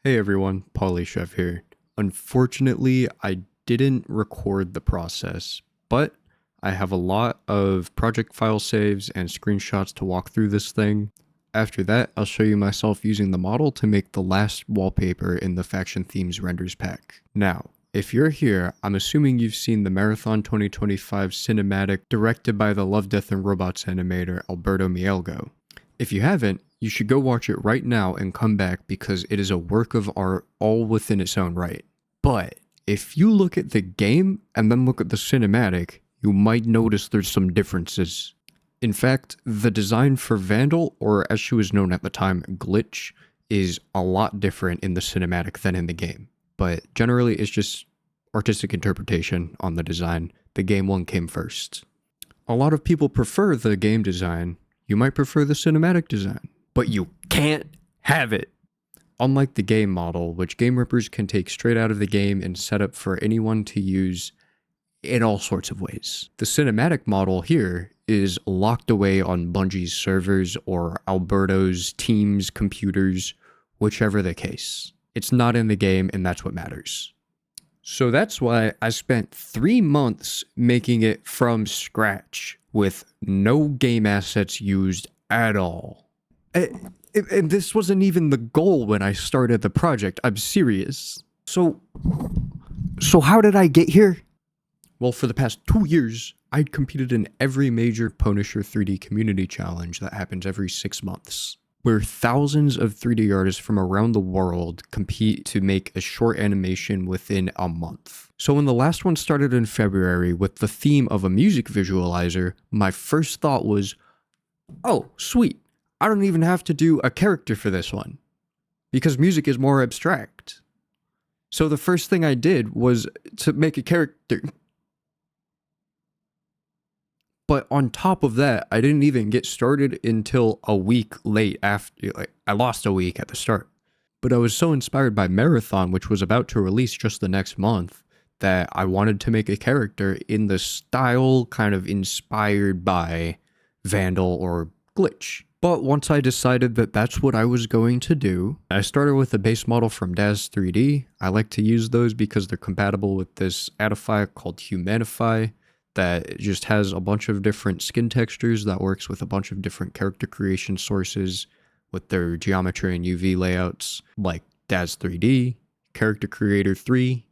Hey everyone, Pwnisher here. Unfortunately, I didn't record the process, but I have a lot of project file saves and screenshots to walk through this thing. After that, I'll show you myself using the model to make the last wallpaper in the Faction Themes Renders pack. Now, if you're here, I'm assuming you've seen the Marathon 2025 cinematic directed by the Love, Death, and Robots animator Alberto Mielgo. If you haven't, you should go watch it right now and come back because it is a work of art all within its own right. But if you look at the game and then look at the cinematic, you might notice there's some differences. In fact, the design for Vandal, or as she was known at the time, Glitch, is a lot different in the cinematic than in the game. But generally, it's just artistic interpretation on the design. The game one came first. A lot of people prefer the game design. You might prefer the cinematic design, but you can't have it. Unlike the game model, which game rippers can take straight out of the game and set up for anyone to use in all sorts of ways. The cinematic model here is locked away on Bungie's servers or Alberto's team's computers, whichever the case. It's not in the game, and that's what matters. So that's why I spent 3 months making it from scratch with no game assets used at all. And this wasn't even the goal when I started the project, I'm serious. So how did I get here? Well, for the past 2 years, I'd competed in every major Pwnisher 3D community challenge that happens every 6 months, where thousands of 3D artists from around the world compete to make a short animation within a month. So when the last one started in February with the theme of a music visualizer, my first thought was, oh, sweet, I don't even have to do a character for this one, because music is more abstract. So the first thing I did was to make a character. But on top of that, I didn't even get started until a week late after. I lost a week at the start. But I was so inspired by Marathon, which was about to release just the next month, that I wanted to make a character in the style kind of inspired by Vandal or Glitch. But once I decided that that's what I was going to do, I started with a base model from Daz 3D. I like to use those because they're compatible with this Adify called Humanify, that just has a bunch of different skin textures that works with a bunch of different character creation sources with their geometry and UV layouts, like Daz 3D, Character Creator 3,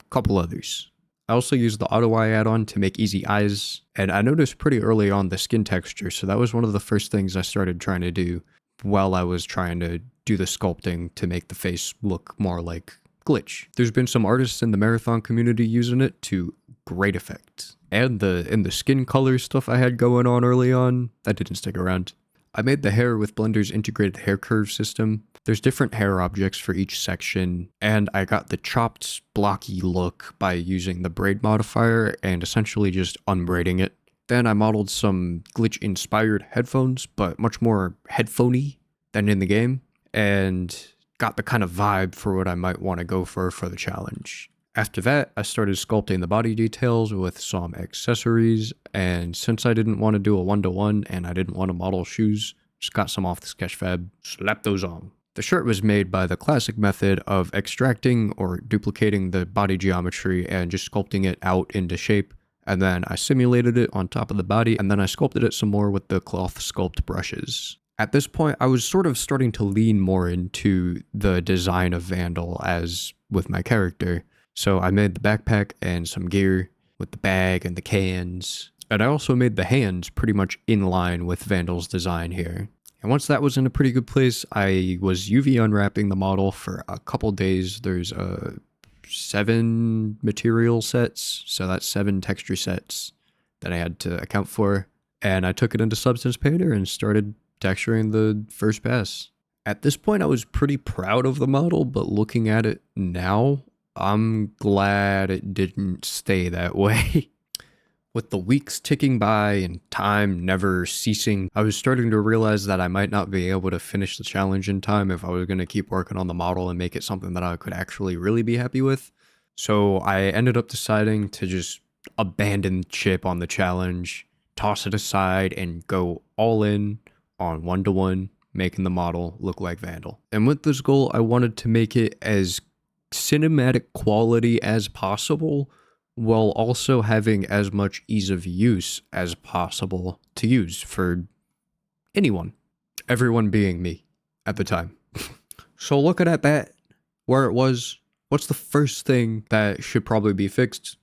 a couple others. I also used the IdleEye add-on to make easy eyes, and I noticed pretty early on the skin texture, so that was one of the first things I started trying to do while I was trying to do the sculpting to make the face look more like Glitch. There's been some artists in the Marathon community using it to great effect. And the skin color stuff I had going on early on, that didn't stick around. I made the hair with Blender's integrated hair curve system. There's different hair objects for each section, and I got the chopped, blocky look by using the braid modifier and essentially just unbraiding it. Then I modeled some Glitch-inspired headphones, but much more headphoney than in the game, and got the kind of vibe for what I might want to go for the challenge. After that, I started sculpting the body details with some accessories, and since I didn't want to do a one-to-one and I didn't want to model shoes, just got some off the Sketchfab, slapped those on. The shirt was made by the classic method of extracting or duplicating the body geometry and just sculpting it out into shape, and then I simulated it on top of the body, and then I sculpted it some more with the cloth sculpt brushes. At this point, I was sort of starting to lean more into the design of Vandal as with my character. So I made the backpack and some gear with the bag and the cans. And I also made the hands pretty much in line with Vandal's design here. And once that was in a pretty good place, I was UV unwrapping the model for a couple days. There's 7 material sets, so that's 7 texture sets that I had to account for. And I took it into Substance Painter and started texturing the first pass. At this point, I was pretty proud of the model, but looking at it now, I'm glad it didn't stay that way. With the weeks ticking by and time never ceasing, I was starting to realize that I might not be able to finish the challenge in time if I was going to keep working on the model and make it something that I could actually really be happy with. So I ended up deciding to just abandon ship on the challenge, toss it aside, and go all in on one-to-one making the model look like Vandal. And with this goal, I wanted to make it as cinematic quality as possible, while also having as much ease of use as possible to use for anyone. Everyone being me at the time. So looking at that, where it was, what's the first thing that should probably be fixed?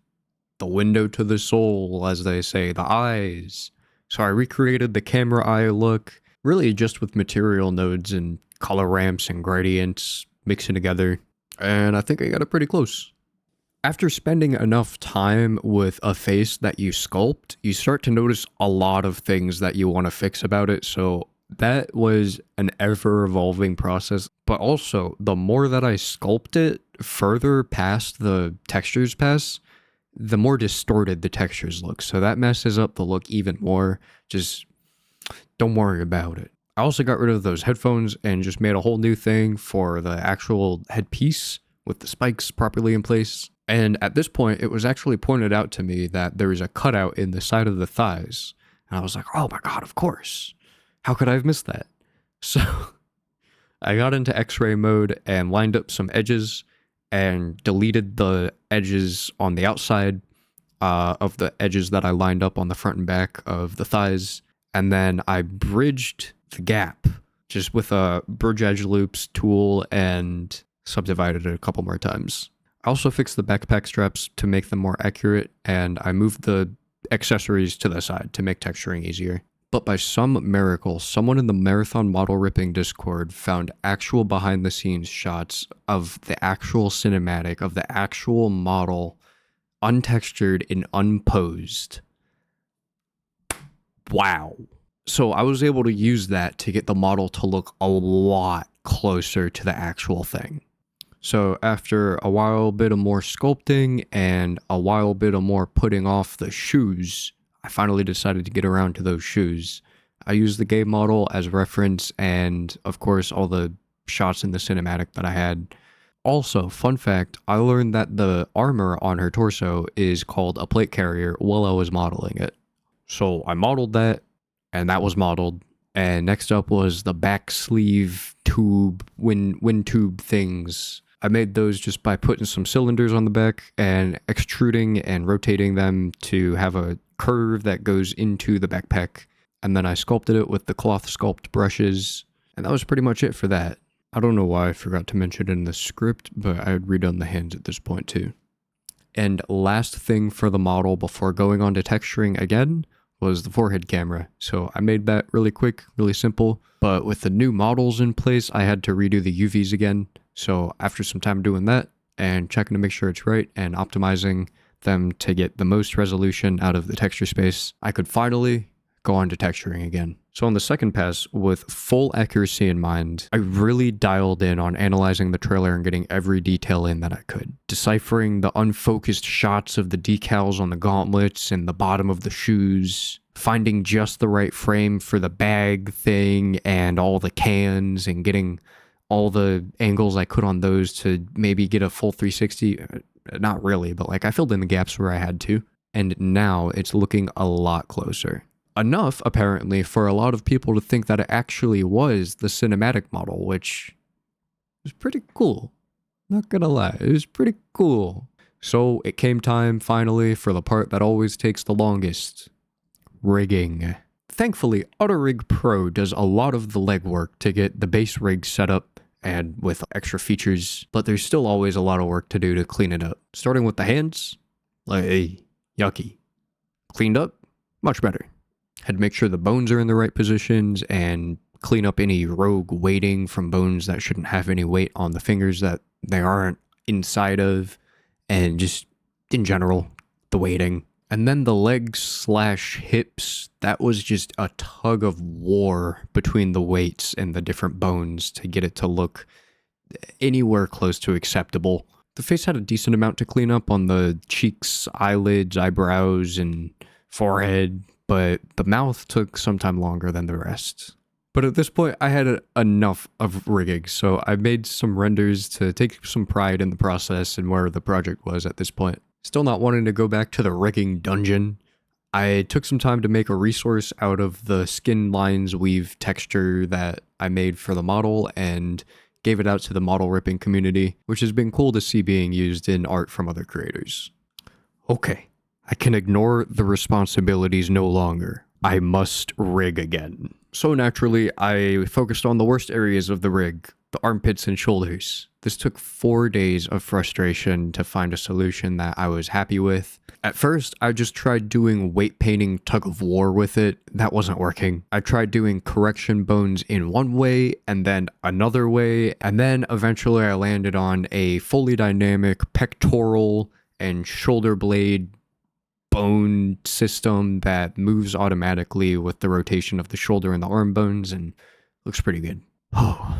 The window to the soul, as they say, the eyes. So I recreated the camera eye look, really just with material nodes and color ramps and gradients mixing together, and I think I got it pretty close. After spending enough time with a face that you sculpt, you start to notice a lot of things that you want to fix about it, so that was an ever-evolving process. But also, the more that I sculpt it further past the textures pass, the more distorted the textures look, so that messes up the look even more. Just don't worry about it. I also got rid of those headphones and just made a whole new thing for the actual headpiece with the spikes properly in place. And at this point, it was actually pointed out to me that there is a cutout in the side of the thighs. And I was like, oh my god, of course. How could I have missed that? So I got into X-ray mode and lined up some edges and deleted the edges on the outside of the edges that I lined up on the front and back of the thighs. And then I bridged the gap just with a bridge edge loops tool and subdivided it a couple more times. I also fixed the backpack straps to make them more accurate, and I moved the accessories to the side to make texturing easier. But by some miracle, someone in the Marathon Model Ripping Discord found actual behind the scenes shots of the actual cinematic of the actual model, untextured and unposed. Wow. So I was able to use that to get the model to look a lot closer to the actual thing. So after a while bit of more sculpting and a while bit of more putting off the shoes, I finally decided to get around to those shoes. I used the game model as reference and, of course, all the shots in the cinematic that I had. Also, fun fact, I learned that the armor on her torso is called a plate carrier while I was modeling it. So I modeled that, and that was modeled. And next up was the back sleeve tube, wind tube things. I made those just by putting some cylinders on the back and extruding and rotating them to have a curve that goes into the backpack. And then I sculpted it with the cloth sculpt brushes. And that was pretty much it for that. I don't know why I forgot to mention it in the script, but I had redone the hands at this point too. And last thing for the model before going on to texturing again was the forehead camera. So I made that really quick, really simple. But with the new models in place, I had to redo the UVs again. So after some time doing that and checking to make sure it's right and optimizing them to get the most resolution out of the texture space, I could finally go on to texturing again. So on the second pass, with full accuracy in mind, I really dialed in on analyzing the trailer and getting every detail in that I could. Deciphering the unfocused shots of the decals on the gauntlets and the bottom of the shoes, finding just the right frame for the bag thing and all the cans, and getting all the angles I could on those to maybe get a full 360. Not really, but like I filled in the gaps where I had to. And now it's looking a lot closer. Enough, apparently, for a lot of people to think that it actually was the cinematic model, which was pretty cool. Not gonna lie, it was pretty cool. So it came time, finally, for the part that always takes the longest. Rigging. Thankfully, AutoRig Pro does a lot of the legwork to get the base rig set up and with extra features, but there's still always a lot of work to do to clean it up. Starting with the hands, like, yucky. Cleaned up, much better. Had to make sure the bones are in the right positions and clean up any rogue weighting from bones that shouldn't have any weight on the fingers that they aren't inside of, and just in general, the weighting. And then the legs/hips, that was just a tug of war between the weights and the different bones to get it to look anywhere close to acceptable. The face had a decent amount to clean up on the cheeks, eyelids, eyebrows, and forehead, but the mouth took some time longer than the rest. But at this point, I had enough of rigging, so I made some renders to take some pride in the process and where the project was at this point. Still not wanting to go back to the rigging dungeon, I took some time to make a resource out of the skin lines weave texture that I made for the model and gave it out to the model ripping community, which has been cool to see being used in art from other creators. Okay, I can ignore the responsibilities no longer. I must rig again. So naturally, I focused on the worst areas of the rig, the armpits and shoulders. This took 4 days of frustration to find a solution that I was happy with. At first, I just tried doing weight painting tug of war with it. That wasn't working. I tried doing correction bones in one way and then another way, and then eventually I landed on a fully dynamic pectoral and shoulder blade bone system that moves automatically with the rotation of the shoulder and the arm bones and looks pretty good. Oh.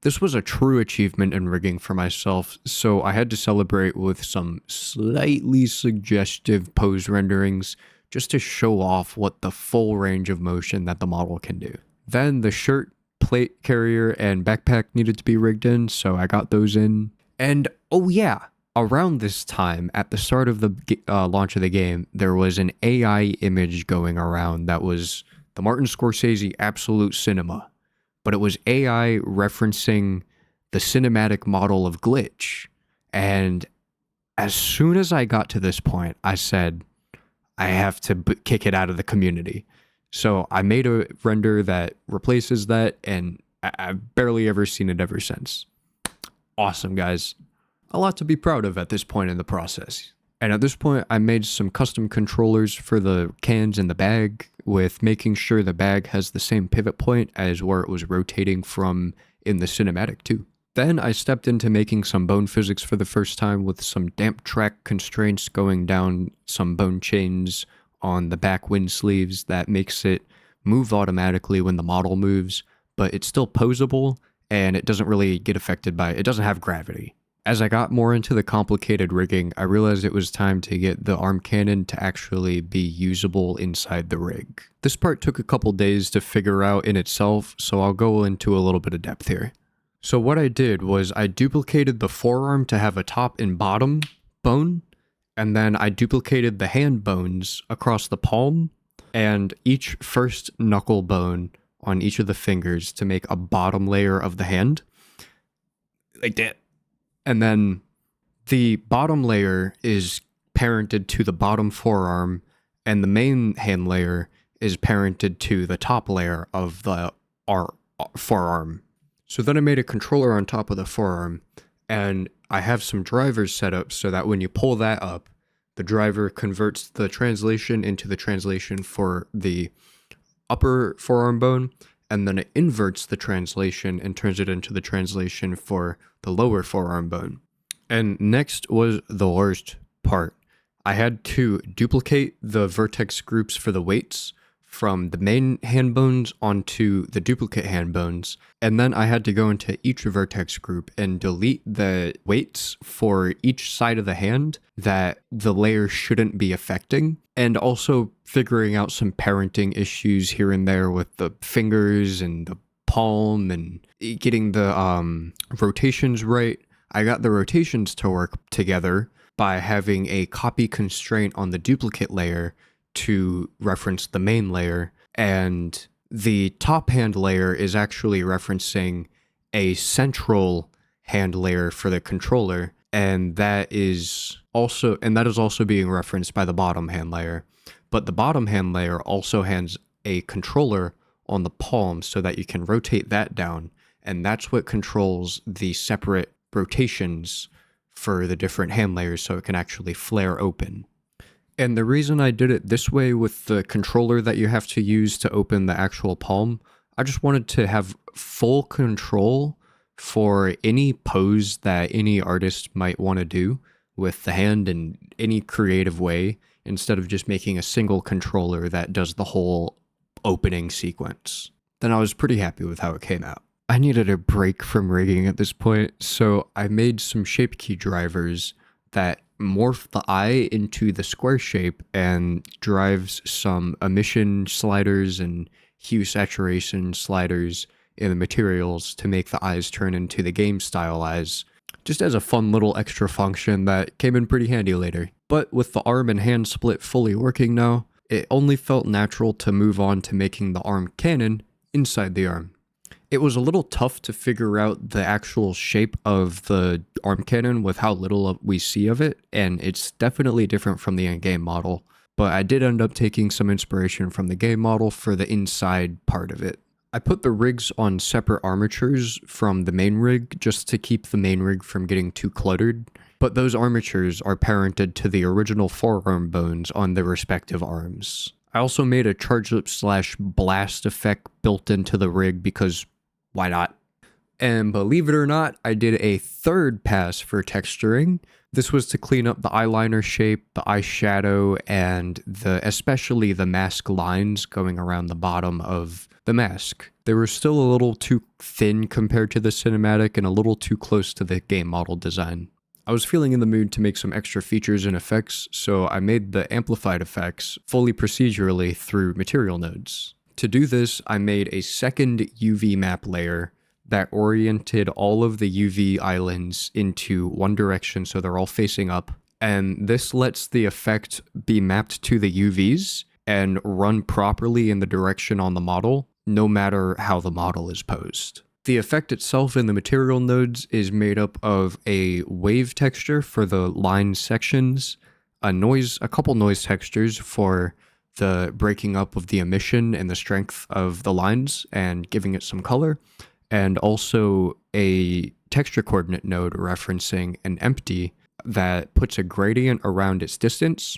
This was a true achievement in rigging for myself, so I had to celebrate with some slightly suggestive pose renderings just to show off what the full range of motion that the model can do. Then the shirt, plate carrier, and backpack needed to be rigged in, so I got those in. And oh yeah, around this time, at the start of the launch of the game, there was an AI image going around that was the Martin Scorsese Absolute Cinema. But it was AI referencing the cinematic model of Glitch. And as soon as I got to this point, I said, I have to kick it out of the community. So I made a render that replaces that, and I've barely ever seen it ever since. Awesome, guys. A lot to be proud of at this point in the process. And at this point, I made some custom controllers for the cans in the bag, with making sure the bag has the same pivot point as where it was rotating from in the cinematic too. Then I stepped into making some bone physics for the first time with some damp track constraints going down some bone chains on the back wind sleeves that makes it move automatically when the model moves, but it's still posable and it doesn't really get affected by it. It doesn't have gravity. As I got more into the complicated rigging, I realized it was time to get the arm cannon to actually be usable inside the rig. This part took a couple days to figure out in itself, so I'll go into a little bit of depth here. So what I did was I duplicated the forearm to have a top and bottom bone, and then I duplicated the hand bones across the palm, and each first knuckle bone on each of the fingers to make a bottom layer of the hand. Like that. And then the bottom layer is parented to the bottom forearm, and the main hand layer is parented to the top layer of the forearm. So then I made a controller on top of the forearm, and I have some drivers set up so that when you pull that up, the driver converts the translation into the translation for the upper forearm bone, and then it inverts the translation and turns it into the translation for the lower forearm bone. And next was the worst part. I had to duplicate the vertex groups for the weights from the main hand bones onto the duplicate hand bones, and then I had to go into each vertex group and delete the weights for each side of the hand that the layer shouldn't be affecting, and also figuring out some parenting issues here and there with the fingers and the palm and getting the rotations right. I got the rotations to work together by having a copy constraint on the duplicate layer to reference the main layer, and the top hand layer is actually referencing a central hand layer for the controller, and that is also being referenced by the bottom hand layer. But the bottom hand layer also has a controller on the palm so that you can rotate that down, and that's what controls the separate rotations for the different hand layers so it can actually flare open. And the reason I did it this way with the controller that you have to use to open the actual palm, I just wanted to have full control for any pose that any artist might want to do with the hand in any creative way, instead of just making a single controller that does the whole opening sequence. Then I was pretty happy with how it came out. I needed a break from rigging at this point, so I made some shape key drivers that morph the eye into the square shape and drives some emission sliders and hue saturation sliders in the materials to make the eyes turn into the game style eyes, just as a fun little extra function that came in pretty handy later. But with the arm and hand split fully working now, It only felt natural to move on to making the arm cannon inside the arm. It was a little tough to figure out the actual shape of the arm cannon with how little we see of it, and it's definitely different from the in-game model, but I did end up taking some inspiration from the game model for the inside part of it. I put the rigs on separate armatures from the main rig just to keep the main rig from getting too cluttered, but those armatures are parented to the original forearm bones on the respective arms. I also made a charge lip / blast effect built into the rig because why not? And believe it or not, I did a third pass for texturing. This was to clean up the eyeliner shape, the eyeshadow, and especially the mask lines going around the bottom of the mask. They were still a little too thin compared to the cinematic and a little too close to the game model design. I was feeling in the mood to make some extra features and effects, so I made the amplified effects fully procedurally through material nodes. To do this, I made a second UV map layer that oriented all of the UV islands into one direction so they're all facing up, and this lets the effect be mapped to the UVs and run properly in the direction on the model, no matter how the model is posed. The effect itself in the material nodes is made up of a wave texture for the line sections, a couple noise textures for the breaking up of the emission and the strength of the lines and giving it some color, and also a texture coordinate node referencing an empty that puts a gradient around its distance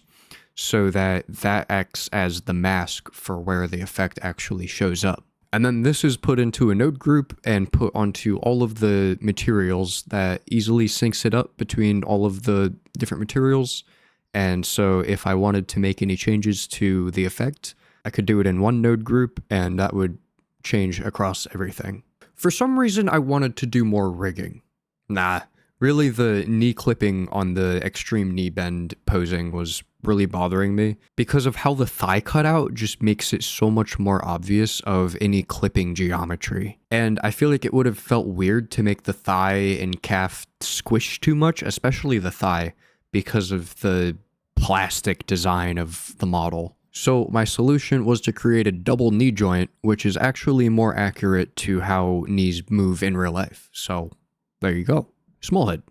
so that acts as the mask for where the effect actually shows up. And then this is put into a node group and put onto all of the materials that easily syncs it up between all of the different materials. And so if I wanted to make any changes to the effect, I could do it in one node group and that would change across everything. For some reason, I wanted to do more rigging. Really the knee clipping on the extreme knee bend posing was really bothering me because of how the thigh cutout just makes it so much more obvious of any clipping geometry. And I feel like it would have felt weird to make the thigh and calf squish too much, especially the thigh, because of the plastic design of the model. So my solution was to create a double knee joint, which is actually more accurate to how knees move in real life. So there you go. Small head.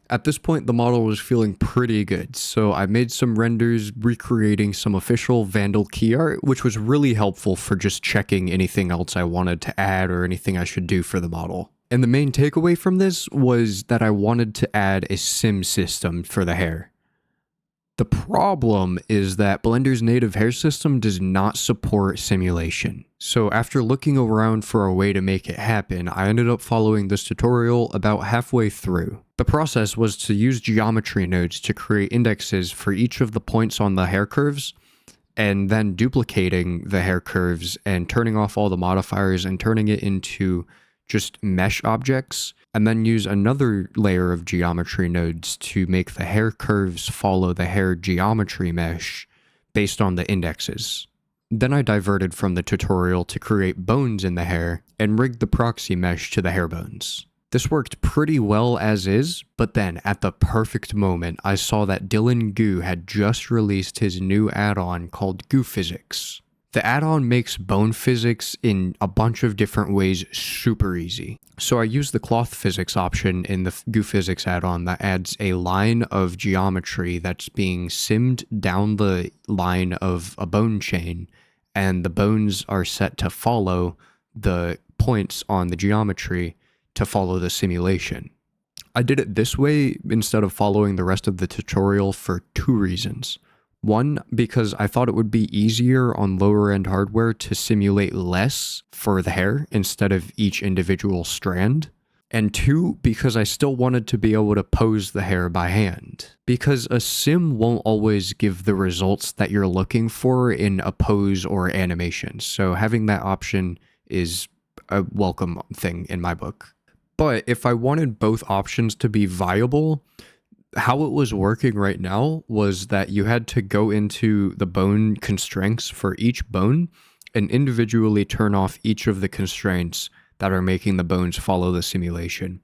At this point, the model was feeling pretty good, so I made some renders recreating some official Vandal key art, which was really helpful for just checking anything else I wanted to add or anything I should do for the model. And the main takeaway from this was that I wanted to add a sim system for the hair. The problem is that Blender's native hair system does not support simulation. So after looking around for a way to make it happen, I ended up following this tutorial about halfway through. The process was to use geometry nodes to create indexes for each of the points on the hair curves, and then duplicating the hair curves and turning off all the modifiers and turning it into just mesh objects, and then use another layer of geometry nodes to make the hair curves follow the hair geometry mesh based on the indexes. Then I diverted from the tutorial to create bones in the hair and rigged the proxy mesh to the hair bones. This worked pretty well as is, but then at the perfect moment I saw that Dylan Goo had just released his new add-on called Goo Physics. The add-on makes bone physics in a bunch of different ways super easy. So I used the cloth physics option in the Goo Physics add-on that adds a line of geometry that's being simmed down the line of a bone chain, and the bones are set to follow the points on the geometry to follow the simulation. I did it this way instead of following the rest of the tutorial for two reasons. One, because I thought it would be easier on lower end hardware to simulate less for the hair instead of each individual strand. And two, because I still wanted to be able to pose the hair by hand. Because a sim won't always give the results that you're looking for in a pose or animation. So having that option is a welcome thing in my book. But if I wanted both options to be viable, how it was working right now was that you had to go into the bone constraints for each bone and individually turn off each of the constraints that are making the bones follow the simulation.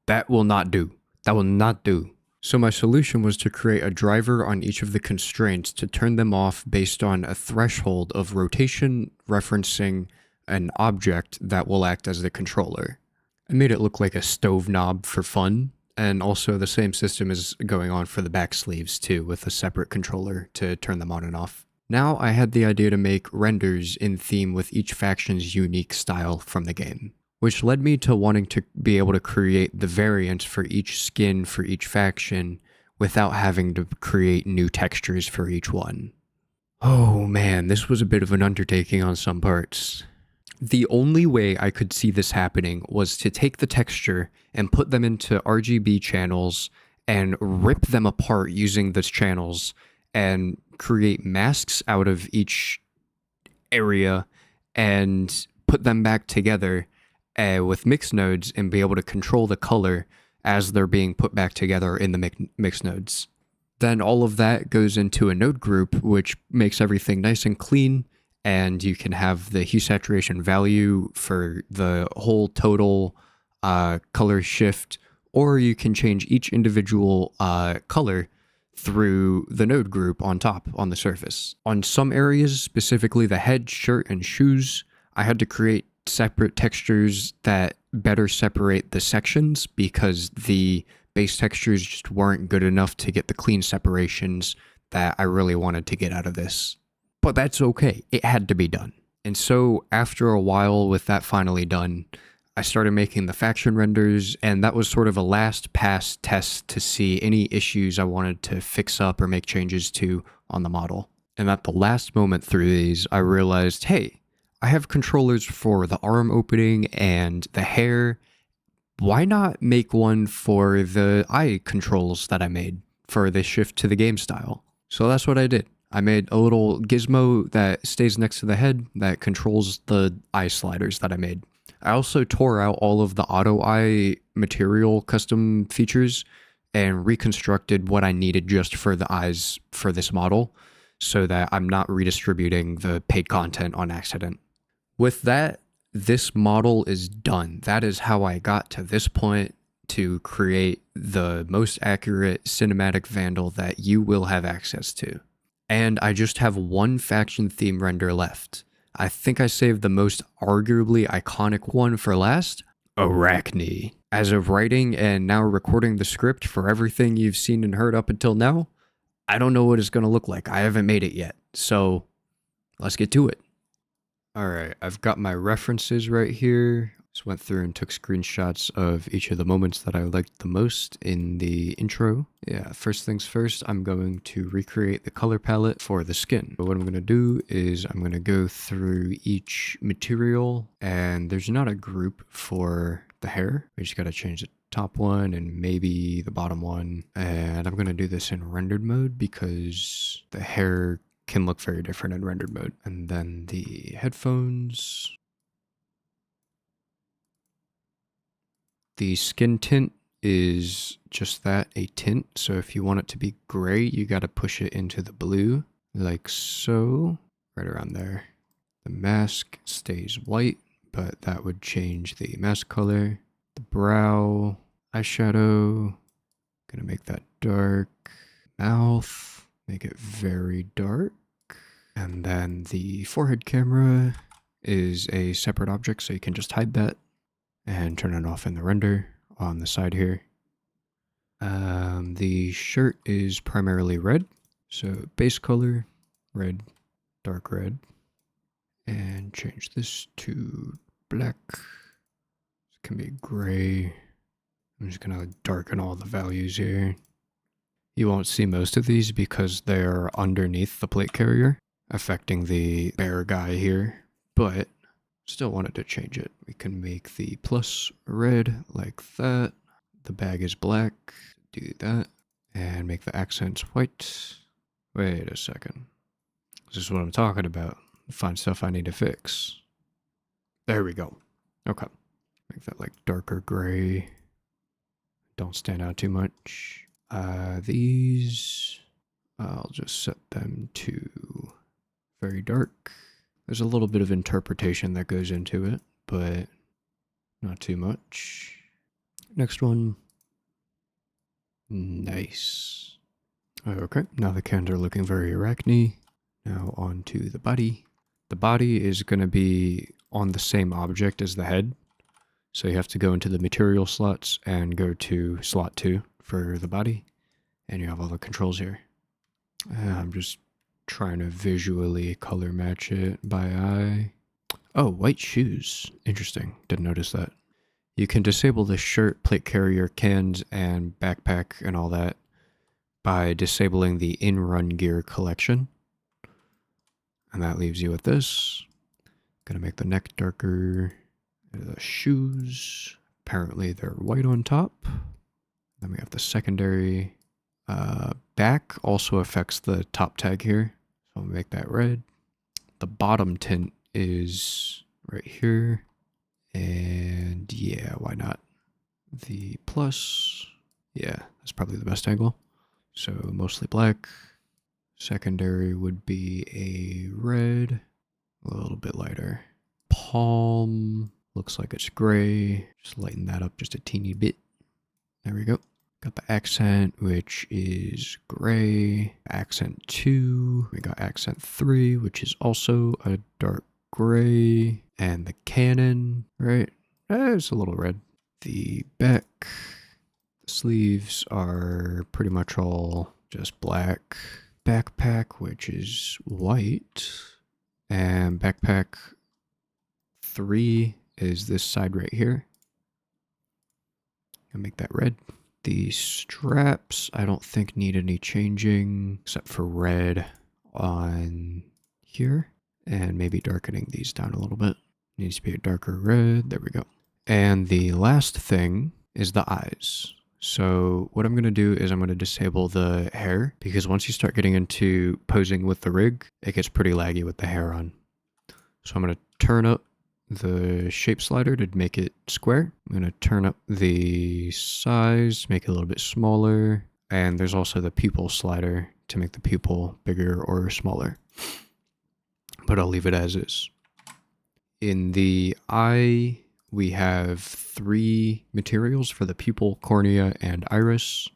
That will not do. That will not do. So my solution was to create a driver on each of the constraints to turn them off based on a threshold of rotation referencing an object that will act as the controller. I made it look like a stove knob for fun, and also the same system is going on for the back sleeves too, with a separate controller to turn them on and off. Now I had the idea to make renders in theme with each faction's unique style from the game, which led me to wanting to be able to create the variants for each skin for each faction without having to create new textures for each one. Oh man, this was a bit of an undertaking on some parts. The only way I could see this happening was to take the texture and put them into RGB channels and rip them apart using those channels and create masks out of each area and put them back together with mix nodes and be able to control the color as they're being put back together in the mix nodes. Then all of that goes into a node group, which makes everything nice and clean, and you can have the hue saturation value for the whole total color shift, or you can change each individual color through the node group on top on the surface. On some areas, specifically the head, shirt, and shoes, I had to create separate textures that better separate the sections because the base textures just weren't good enough to get the clean separations that I really wanted to get out of this. But that's okay, it had to be done. And so after a while with that finally done, I started making the faction renders, and that was sort of a last pass test to see any issues I wanted to fix up or make changes to on the model. And at the last moment through these, I realized, hey, I have controllers for the arm opening and the hair. Why not make one for the eye controls that I made for the shift to the game style? So that's what I did. I made a little gizmo that stays next to the head that controls the eye sliders that I made. I also tore out all of the auto eye material custom features and reconstructed what I needed just for the eyes for this model so that I'm not redistributing the paid content on accident. With that, this model is done. That is how I got to this point to create the most accurate cinematic Vandal that you will have access to. And I just have one faction theme render left. I think I saved the most arguably iconic one for last, Arachne. As of writing and now recording the script for everything you've seen and heard up until now, I don't know what it's going to look like. I haven't made it yet. So let's get to it. Alright, I've got my references right here. Just went through and took screenshots of each of the moments that I liked the most in the intro. Yeah, first things first, I'm going to recreate the color palette for the skin. But what I'm going to do is I'm going to go through each material, and there's not a group for the hair. We just got to change the top one and maybe the bottom one. And I'm going to do this in rendered mode because the hair can look very different in rendered mode. And then the headphones. The skin tint is just that, a tint. So if you want it to be gray, you got to push it into the blue, like so, right around there. The mask stays white, but that would change the mask color. The brow, eyeshadow, gonna make that dark. Mouth, make it very dark. And then the forehead camera is a separate object, so you can just hide that and turn it off in the render on the side here. The shirt is primarily red, so base color, red, dark red. And change this to black. It can be gray. I'm just gonna darken all the values here. You won't see most of these because they're underneath the plate carrier, affecting the bear guy here, but still wanted to change it. We can make the plus red like that. The bag is black, do that, and make the accents white. Wait a second. This is what I'm talking about. Find stuff I need to fix. There we go. Okay. Make that like darker gray. Don't stand out too much. These, I'll just set them to very dark. There's a little bit of interpretation that goes into it, but not too much. Next one. Nice. Okay, now the cans are looking very arachne. Now on to the body. The body is going to be on the same object as the head. So you have to go into the material slots and go to slot 2 for the body. And you have all the controls here. I'm just trying to visually color match it by eye. Oh, white shoes. Interesting. Didn't notice that. You can disable the shirt, plate carrier, cans, and backpack and all that by disabling the in-run gear collection. And that leaves you with this. Gonna make the neck darker. The shoes. Apparently they're white on top. Then we have the secondary. Back also affects the top tag here. So I'll make that red. The bottom tint is right here. And yeah, why not? The plus. Yeah, that's probably the best angle. So mostly black. Secondary would be a red. A little bit lighter. Palm looks like it's gray. Just lighten that up just a teeny bit. There we go. Got the accent, which is gray. Accent 2. We got accent 3, which is also a dark gray. And the cannon, right? It's a little red. The back. The sleeves are pretty much all just black. Backpack, which is white. And backpack 3 is this side right here. I'll make that red. The straps, I don't think need any changing, except for red on here. And maybe darkening these down a little bit. Needs to be a darker red. There we go. And the last thing is the eyes. So what I'm going to do is I'm going to disable the hair, because once you start getting into posing with the rig, it gets pretty laggy with the hair on. So I'm going to turn up the shape slider to make it square. I'm going to turn up the size, make it a little bit smaller. And there's also the pupil slider to make the pupil bigger or smaller. But I'll leave it as is. In the eye, we have 3 materials for the pupil, cornea, and iris.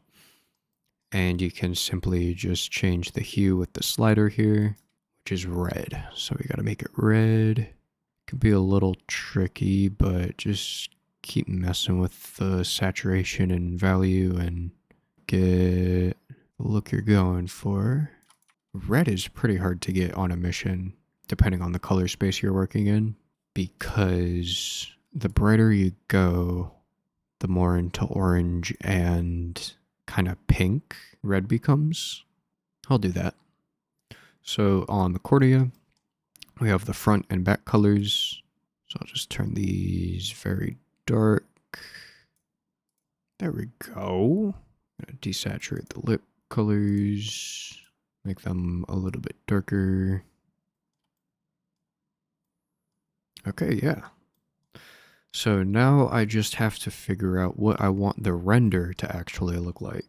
And you can simply just change the hue with the slider here, which is red. So we got to make it red. Could be a little tricky, but just keep messing with the saturation and value and get the look you're going for. Red is pretty hard to get on a mission, depending on the color space you're working in, because the brighter you go, the more into orange and kind of pink red becomes. I'll do that. So on the cornea, we have the front and back colors. So I'll just turn these very dark. There we go. I'm gonna desaturate the lip colors, make them a little bit darker. Okay, yeah. So now I just have to figure out what I want the render to actually look like.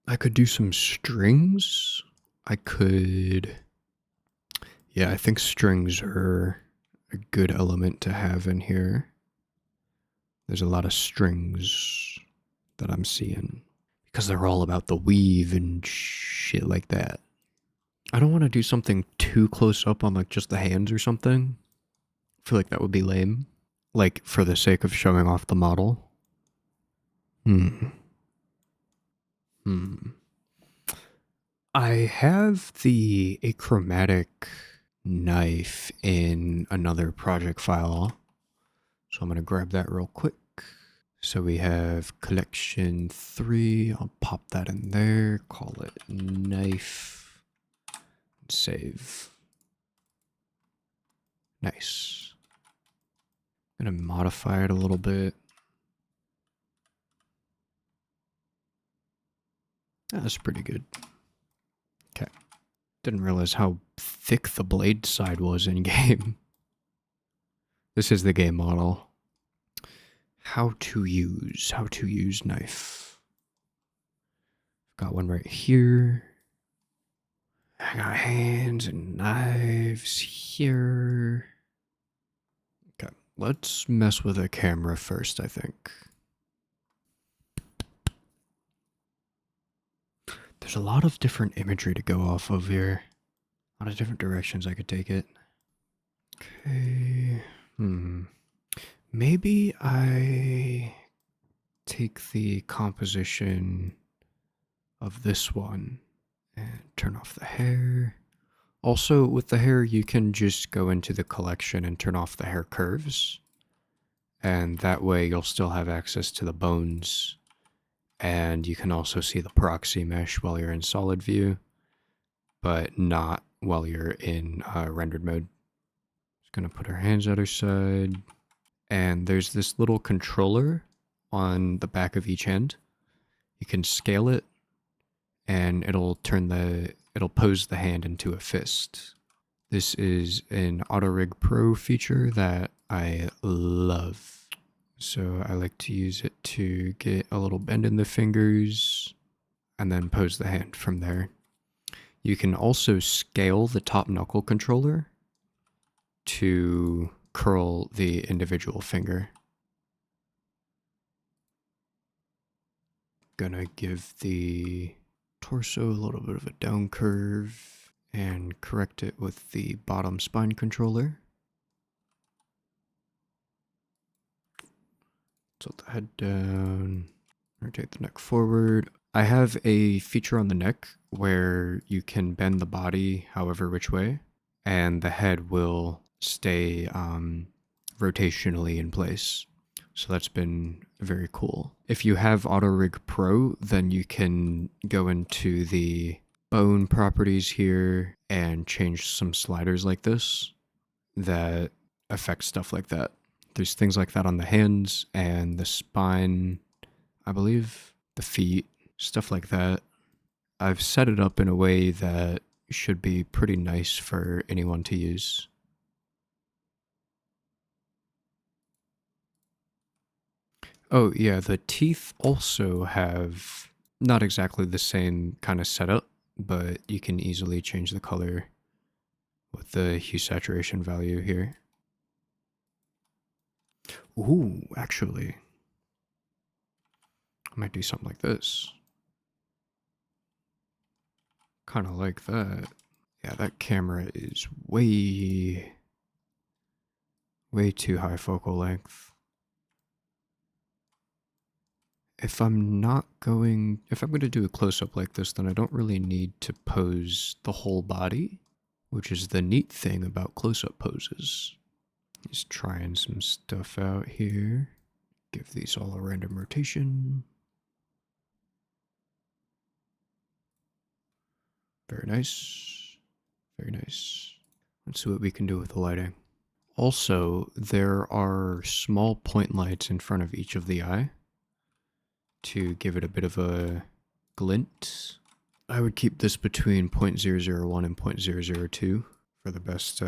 I could do some strings. I could... Yeah, I think strings are a good element to have in here. There's a lot of strings that I'm seeing, because they're all about the weave and shit like that. I don't want to do something too close up on like just the hands or something. I feel like that would be lame. Like for the sake of showing off the model. I have the achromatic knife in another project file. So I'm going to grab that real quick. So we have collection 3. I'll pop that in there. Call it knife. Save. Nice. I'm going to modify it a little bit. That's pretty good. Okay. Didn't realize how thick the blade side was in game. This is the game model. How to use knife. Got one right here. I got hands and knives here. Okay, let's mess with the camera first, I think. There's a lot of different imagery to go off of here. A lot of different directions I could take it. Okay. Maybe I take the composition of this one and turn off the hair. Also, with the hair, you can just go into the collection and turn off the hair curves. And that way you'll still have access to the bones. And you can also see the proxy mesh while you're in solid view, but not while you're in rendered mode. Just gonna put our hands at our side. And there's this little controller on the back of each hand. You can scale it and it'll pose the hand into a fist. This is an AutoRig Pro feature that I love. So I like to use it to get a little bend in the fingers and then pose the hand from there. You can also scale the top knuckle controller to curl the individual finger. Gonna give the torso a little bit of a down curve and correct it with the bottom spine controller. Tilt the head down, rotate the neck forward. I have a feature on the neck where you can bend the body however which way, and the head will stay rotationally in place. So that's been very cool. If you have AutoRig Pro, then you can go into the bone properties here and change some sliders like this that affect stuff like that. There's things like that on the hands and the spine, I believe, the feet, stuff like that. I've set it up in a way that should be pretty nice for anyone to use. Oh yeah, the teeth also have not exactly the same kind of setup, but you can easily change the color with the hue saturation value here. Ooh, actually, I might do something like this. Kind of like that. Yeah, that camera is way too high focal length. If I'm going to do a close-up like this, then I don't really need to pose the whole body, which is the neat thing about close-up poses. Just trying some stuff out here. Give these all a random rotation. Very nice. Very nice. Let's see what we can do with the lighting. Also, there are small point lights in front of each of the eye to give it a bit of a glint. I would keep this between 0.001 and 0.002 for the best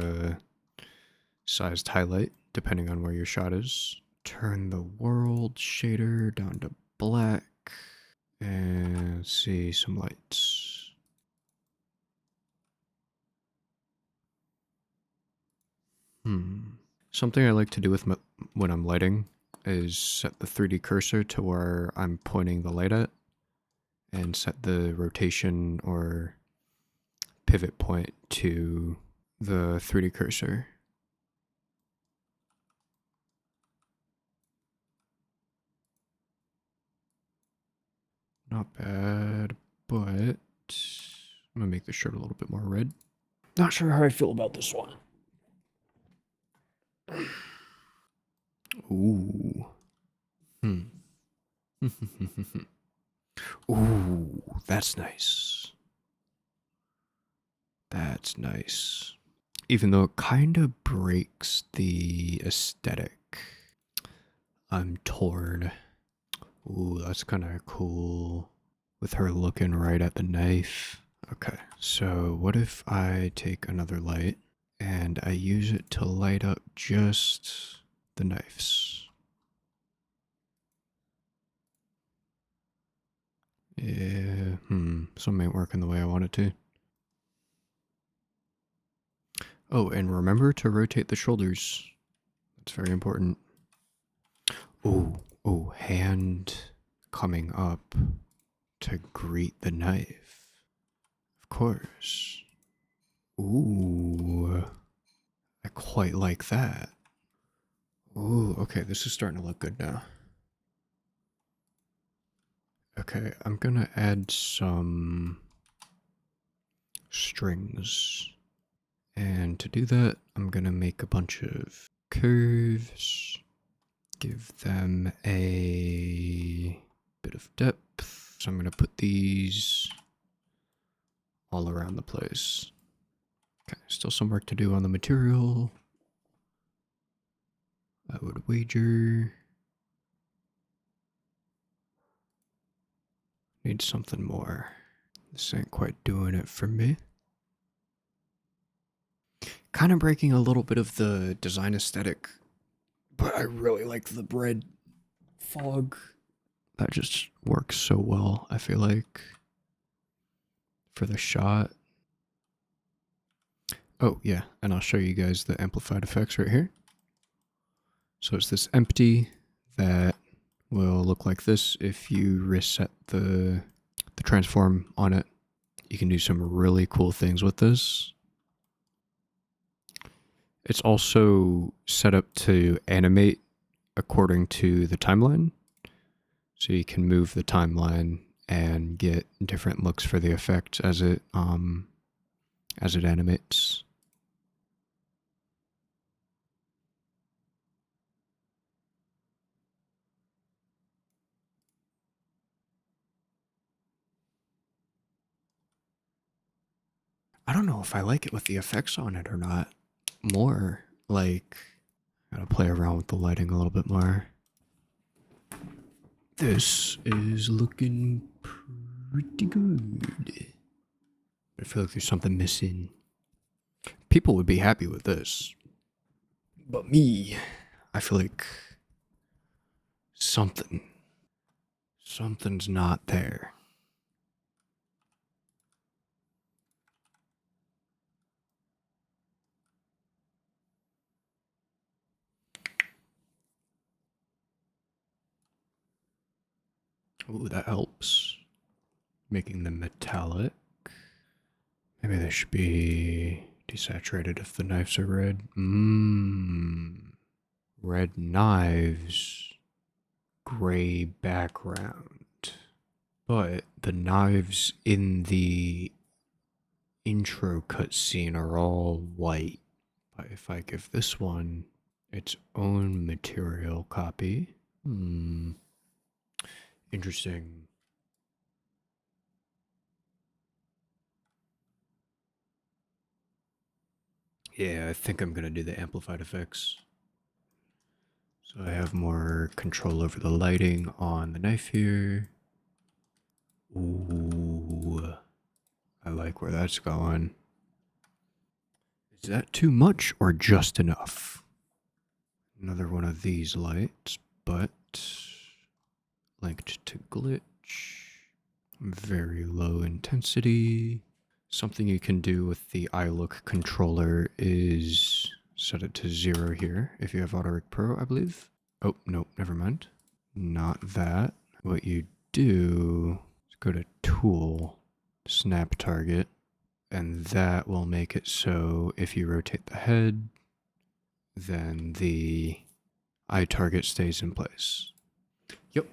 sized highlight, depending on where your shot is. Turn the world shader down to black and see some lights. Something I like to do with when I'm lighting is set the 3D cursor to where I'm pointing the light at and set the rotation or pivot point to the 3D cursor. Not bad, but I'm gonna make the shirt a little bit more red. Not sure how I feel about this one. Ooh. Ooh, that's nice. That's nice. Even though it kind of breaks the aesthetic. I'm torn. Ooh, that's kind of cool. With her looking right at the knife. Okay, so what if I take another light and I use it to light up just the knives? Yeah, something ain't working the way I want it to. Oh, and remember to rotate the shoulders. That's very important. Oh, hand coming up to greet the knife. Of course. Ooh. I quite like that. Ooh, okay, this is starting to look good now. Okay, I'm gonna add some strings. And to do that, I'm gonna make a bunch of curves, give them a bit of depth. So I'm gonna put these all around the place. Okay, still some work to do on the material. I would wager. Need something more. This ain't quite doing it for me. Kind of breaking a little bit of the design aesthetic, but I really like the red fog. That just works so well, I feel like, for the shot. Oh, yeah, and I'll show you guys the amplified effects right here. So it's this empty that will look like this if you reset the transform on it. You can do some really cool things with this. It's also set up to animate according to the timeline. So you can move the timeline and get different looks for the effect as it animates. I don't know if I like it with the effects on it or not. More like, gotta play around with the lighting a little bit more. This is looking pretty good. I feel like there's something missing. People would be happy with this. But me, I feel like something's not there. Ooh, that helps. Making them metallic. Maybe they should be desaturated if the knives are red. Red knives. Gray background. But the knives in the intro cutscene are all white. But if I give this one its own material copy. Interesting. Yeah, I think I'm gonna do the amplified effects. So I have more control over the lighting on the knife here. Ooh, I like where that's going. Is that too much or just enough? Another one of these lights, but linked to glitch. Very low intensity. Something you can do with the iLook controller is set it to 0 here if you have AutoRig Pro, I believe. Oh, no, never mind. Not that. What you do is go to Tool, Snap Target, and that will make it so if you rotate the head, then the eye target stays in place. Yep,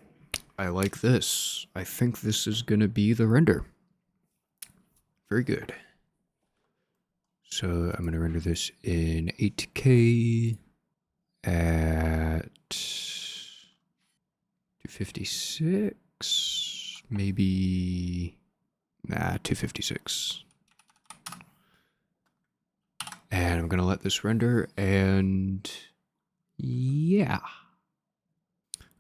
I like this. I think this is going to be the render. Very good. So I'm going to render this in 8K at 256, maybe, 256. And I'm going to let this render, and yeah.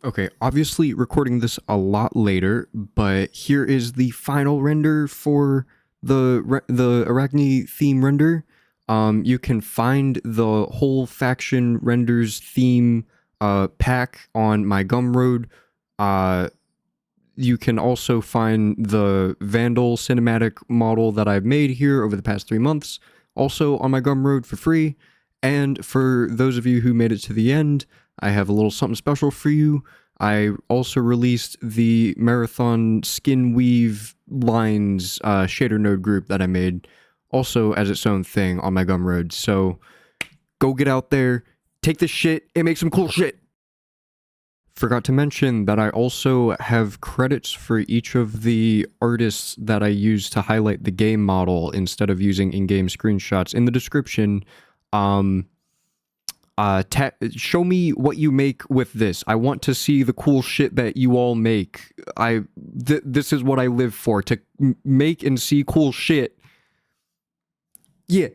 Okay, obviously recording this a lot later, but here is the final render for the Arachne theme render. You can find the whole faction renders theme pack on my Gumroad. You can also find the Vandal cinematic model that I've made here over the past 3 months, also on my Gumroad for free. And for those of you who made it to the end, I have a little something special for you. I also released the Marathon Skin Weave Lines shader node group that I made, also as its own thing on my Gumroad. So go get out there, take this shit, and make some cool shit. Forgot to mention that I also have credits for each of the artists that I use to highlight the game model instead of using in-game screenshots in the description. Show me what you make with this. I want to see the cool shit that you all make. This is what I live for, to make and see cool shit. Yeah.